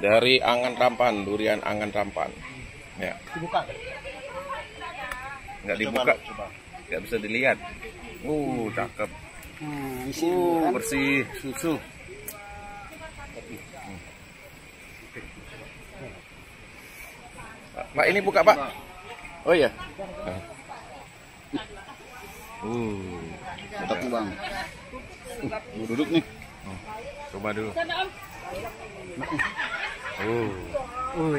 Dari Angan Rampan, durian Angan Rampan. Ya. Dibuka. Nggak dibuka. Nggak bisa dilihat. Cakep. Bersih, susu. Pak, ini buka, Pak. Oh iya. Mantap nih, Bang. Duduk nih. Coba dulu.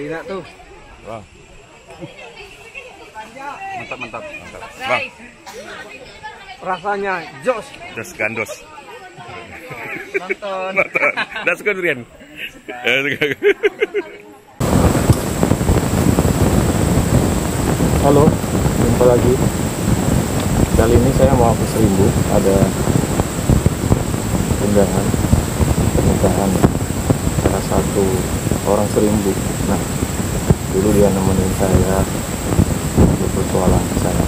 Enak tuh. Wah. Mantap. Bang, Rasanya jos. dos gandos. Nonton. Dah suka durian. Halo, jumpa lagi. Kali ini saya mau ke Serimbu. Ada undangan pernikahan salah satu orang Serimbu. Nah, dulu dia nemenin saya untuk persoalan ke sana.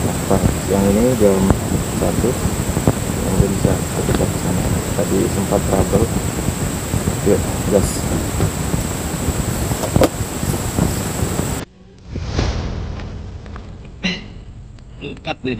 Nah, yang ini jam 1 yang udah bisa kita ke sana. Tadi sempat trouble. Yuk, gas. Cut deh.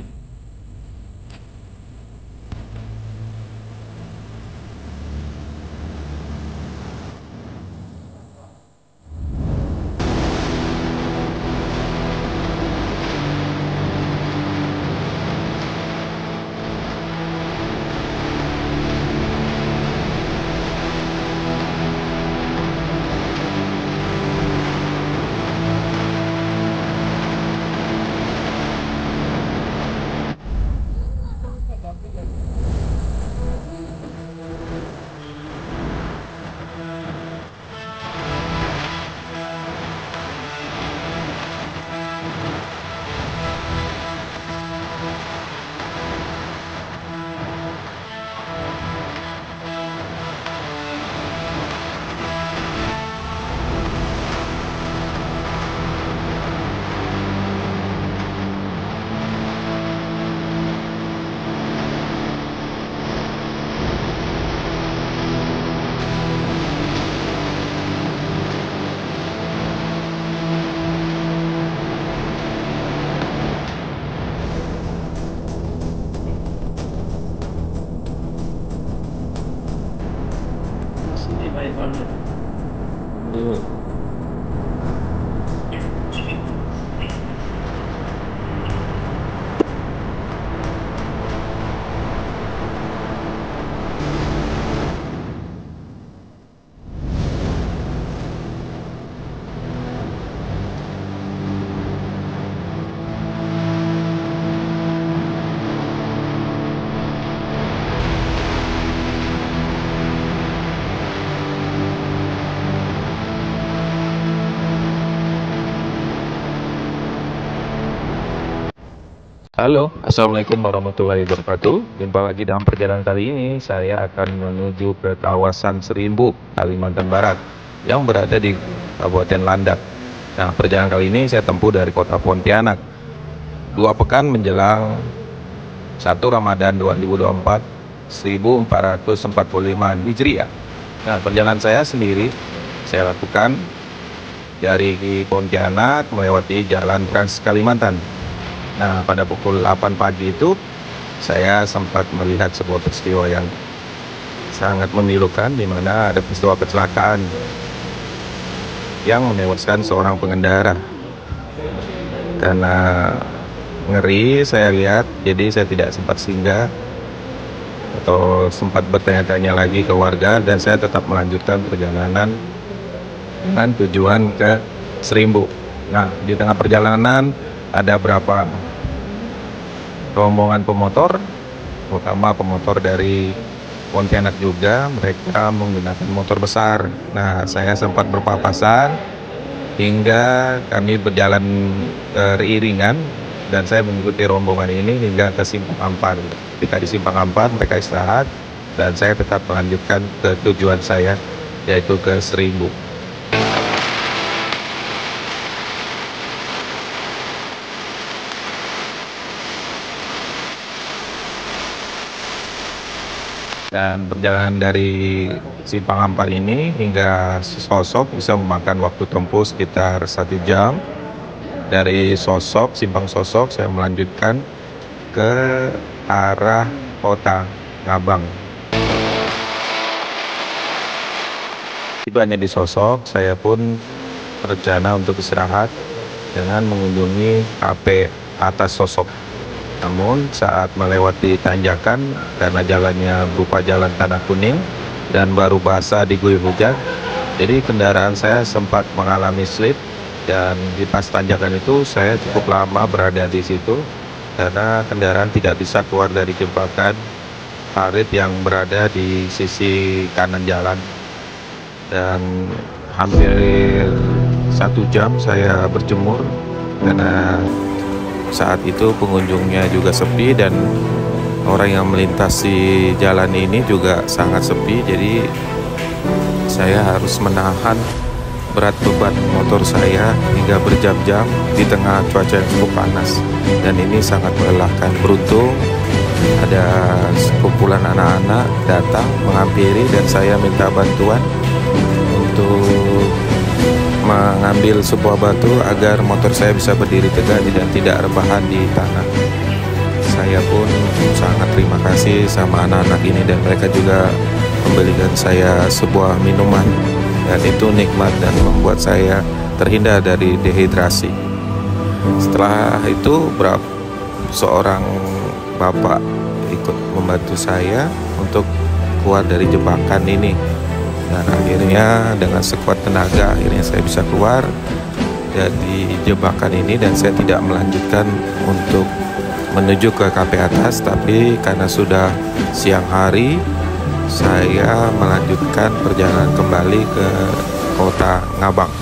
Halo, Assalamualaikum warahmatullahi wabarakatuh. Jumpa lagi dalam perjalanan kali ini. Saya akan menuju ke kawasan Serimbu, Kalimantan Barat, yang berada di Kabupaten Landak. Nah, perjalanan kali ini saya tempuh dari kota Pontianak. 2 pekan menjelang 1 Ramadan 2024, 1445 Hijriah. Nah, perjalanan saya sendiri saya lakukan dari Pontianak melewati Jalan Trans Kalimantan. Nah, pada pukul 8 pagi itu saya sempat melihat sebuah peristiwa yang sangat memilukan, di mana ada peristiwa kecelakaan yang menewaskan seorang pengendara. Karena ngeri saya lihat, jadi saya tidak sempat singgah atau sempat bertanya-tanya lagi ke warga, dan saya tetap melanjutkan perjalanan dengan tujuan ke Serimbu. Nah, di tengah perjalanan ada berapa rombongan pemotor, terutama pemotor dari Pontianak juga, mereka menggunakan motor besar. Nah, saya sempat berpapasan hingga kami berjalan beriringan, dan saya mengikuti rombongan ini hingga ke Simpang Ampar. Ketika di Simpang Ampar mereka istirahat, dan saya tetap melanjutkan ke tujuan saya, yaitu ke Serimbu. Dan perjalanan dari Simpang Ampar ini hingga Sosok bisa memakan waktu tempuh sekitar 1 jam. Dari Simpang Sosok saya melanjutkan ke arah kota Ngabang. Tibanya di Sosok, saya pun berencana untuk istirahat dengan mengunjungi kafe atas Sosok. Namun saat melewati tanjakan karena jalannya berupa jalan tanah kuning dan baru basah diguyur hujan, jadi kendaraan saya sempat mengalami slip, dan di pas tanjakan itu saya cukup lama berada di situ karena kendaraan tidak bisa keluar dari jebakan parit yang berada di sisi kanan jalan. Dan hampir 1 jam saya berjemur karena saat itu pengunjungnya juga sepi dan orang yang melintasi jalan ini juga sangat sepi. Jadi saya harus menahan berat beban motor saya hingga berjam-jam di tengah cuaca yang cukup panas, dan ini sangat melelahkan. Beruntung ada sekumpulan anak-anak datang menghampiri dan saya minta bantuan untuk mengambil sebuah batu agar motor saya bisa berdiri tegak dan tidak rebahan di tanah. Saya pun sangat terima kasih sama anak-anak ini, dan mereka juga membelikan saya sebuah minuman, dan itu nikmat dan membuat saya terhindar dari dehidrasi. Setelah itu seorang bapak ikut membantu saya untuk keluar dari jebakan ini. Dan akhirnya dengan sekuat tenaga akhirnya saya bisa keluar dari jebakan ini, dan saya tidak melanjutkan untuk menuju ke kafe atas, tapi karena sudah siang hari saya melanjutkan perjalanan kembali ke kota Ngabang.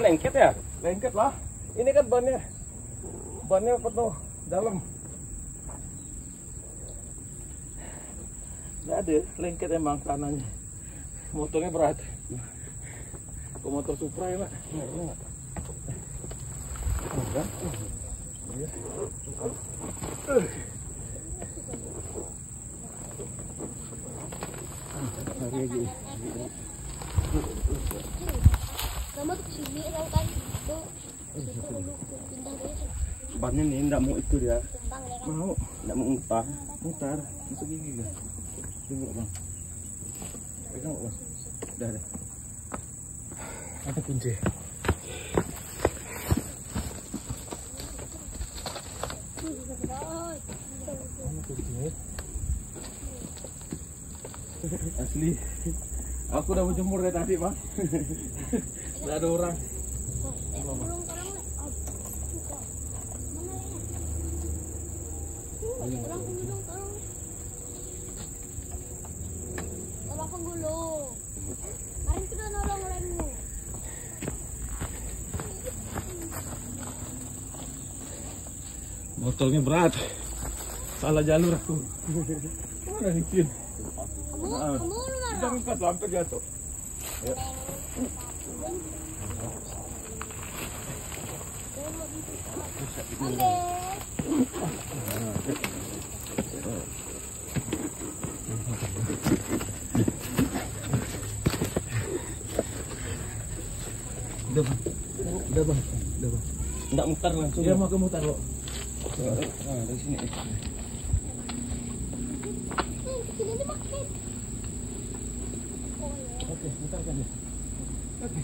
Lengket ya? Lengket lah. Ini kan bannya penuh dalam. Nggak ada, lengket emang tanahnya. Motornya berat. Ke motor Supra ya, Pak? Enggak. Bannya nih enggak mau itu dia. Mau, enggak mau mutar. Masuk gigi kan. Tunggu, Bang. Pegang, Bang. Udah. Ada kunci. Asli. Aku udah menjemur dari tadi, Bang. Nggak ada orang. Motornya berat. Salah jalur aku. Mana licin? Jangan angkat sampai jatuh. Ya. Udah bang. Nggak mutar langsung. Dia mau ke mutar kok. Nah, dari sini. Oke, mutarkan ya. Oke.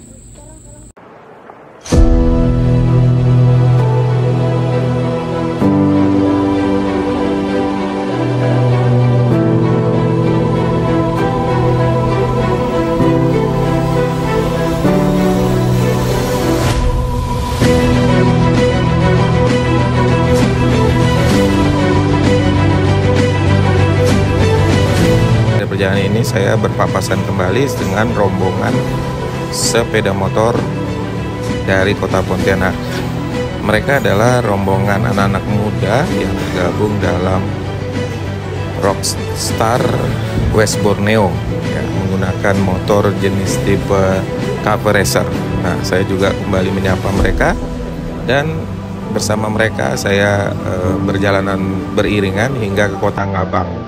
saya berpapasan kembali dengan rombongan sepeda motor dari kota Pontianak. Mereka adalah rombongan anak-anak muda yang tergabung dalam Rockstar West Borneo, ya, menggunakan motor jenis tipe Cafe Racer. Nah, saya juga kembali menyapa mereka dan bersama mereka saya berjalanan beriringan hingga ke Kota Ngabang.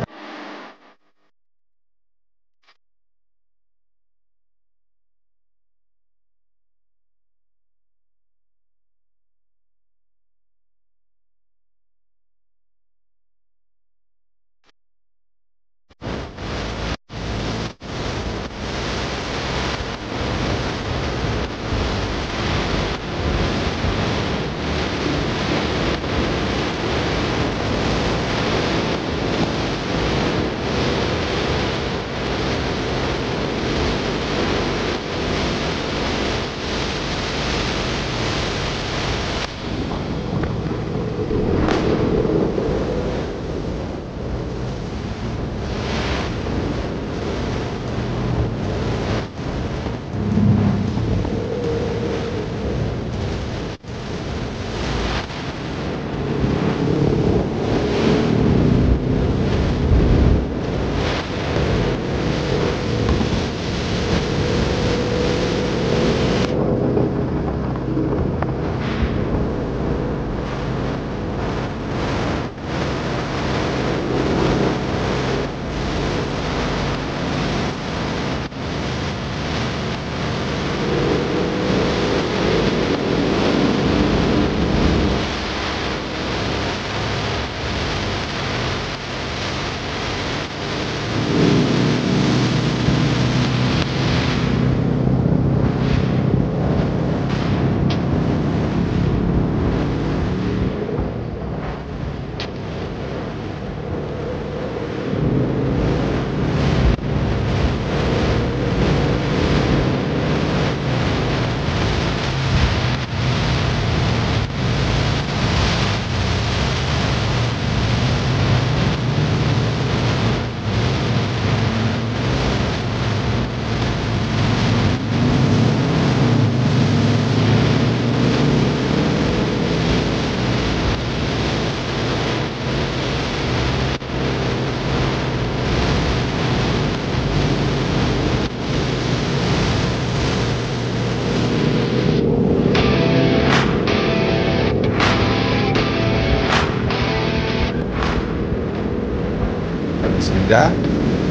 Sehingga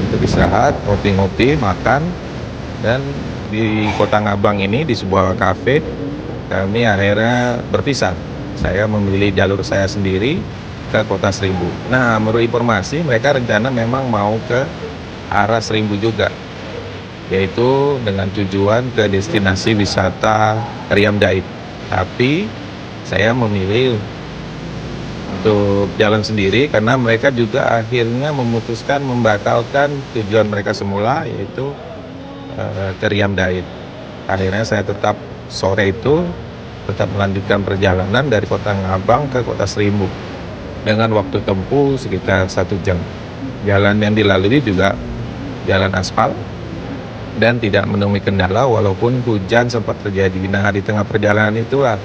untuk istirahat, ngopi-ngopi, makan, dan di Kota Ngabang ini di sebuah kafe kami akhirnya berpisah. Saya memilih jalur saya sendiri ke Kota Seribu. Nah, menurut informasi mereka rencana memang mau ke arah Seribu juga, yaitu dengan tujuan ke destinasi wisata Riam Dait. Tapi saya memilih untuk jalan sendiri karena mereka juga akhirnya memutuskan membatalkan tujuan mereka semula, yaitu ke Riam Dait. Akhirnya saya tetap sore itu tetap melanjutkan perjalanan dari Kota Ngabang ke Kota Seribu dengan waktu tempuh sekitar 1 jam. Jalan yang dilalui juga jalan aspal dan tidak menemui kendala walaupun hujan sempat terjadi. Nah, di tengah perjalanan itulah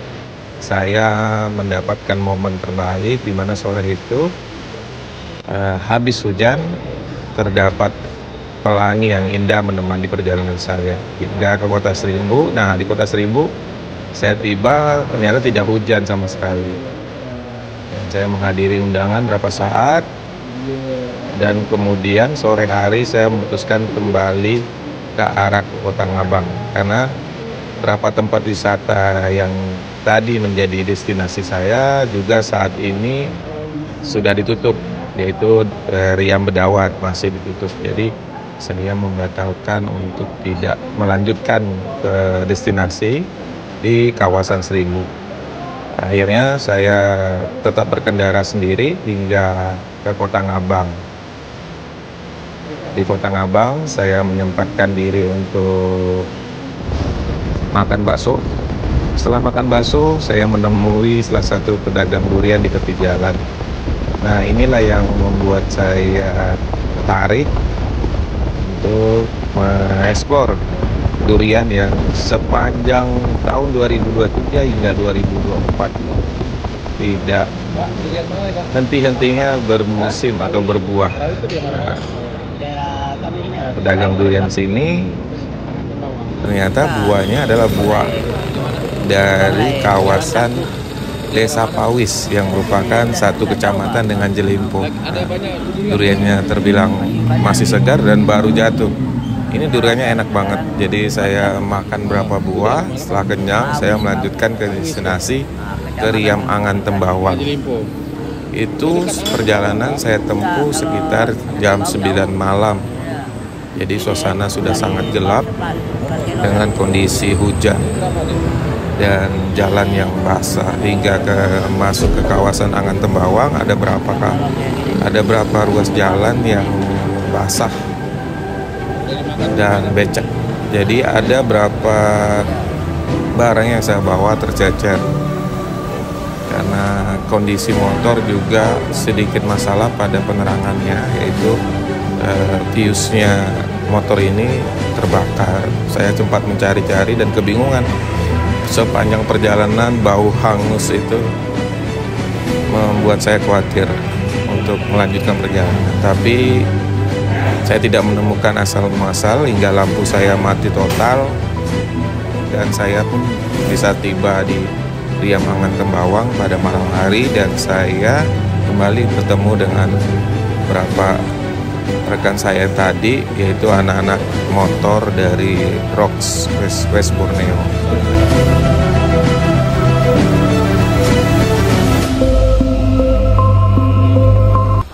saya mendapatkan momen terbalik di mana sore itu habis hujan terdapat pelangi yang indah menemani perjalanan saya hingga ke Kota Seribu. Nah, di Kota Seribu saya tiba ternyata tidak hujan sama sekali. Dan saya menghadiri undangan berapa saat dan kemudian sore hari saya memutuskan kembali ke arah Kota Ngabang karena beberapa tempat wisata yang tadi menjadi destinasi saya juga saat ini sudah ditutup, yaitu Riam Bedawat masih ditutup. Jadi saya membatalkan untuk tidak melanjutkan ke destinasi di kawasan Seribu. Akhirnya saya tetap berkendara sendiri hingga ke Kota Ngabang. Di Kota Ngabang saya menyempatkan diri untuk makan bakso. Setelah makan bakso, saya menemui salah satu pedagang durian di tepi jalan. Nah, inilah yang membuat saya tertarik untuk mengeksplor durian yang sepanjang tahun 2023 hingga 2024 tidak henti-hentinya bermusim atau berbuah. Pedagang durian sini ternyata buahnya adalah buah dari kawasan Desa Pawis yang merupakan satu kecamatan dengan Jelimpo. Duriannya terbilang masih segar dan baru jatuh. Ini duriannya enak banget. Jadi saya makan berapa buah, setelah kenyang saya melanjutkan ke destinasi ke Riam Angan Tembawang. Itu perjalanan saya tempuh sekitar jam 9 malam. Jadi suasana sudah sangat gelap dengan kondisi hujan dan jalan yang basah hingga masuk ke kawasan Angan Tembawang. Ada berapa ruas jalan yang basah dan becek. Jadi ada berapa barang yang saya bawa tercecer karena kondisi motor juga sedikit masalah pada penerangannya, yaitu fuse-nya motor ini terbakar. Saya sempat mencari-cari dan kebingungan. Sepanjang perjalanan bau hangus itu membuat saya khawatir untuk melanjutkan perjalanan. Tapi saya tidak menemukan asal muasal hingga lampu saya mati total dan saya pun bisa tiba di Riam Angan Tembawang pada malam hari, dan saya kembali bertemu dengan beberapa rekan saya tadi, yaitu anak-anak motor dari Rocks West Borneo.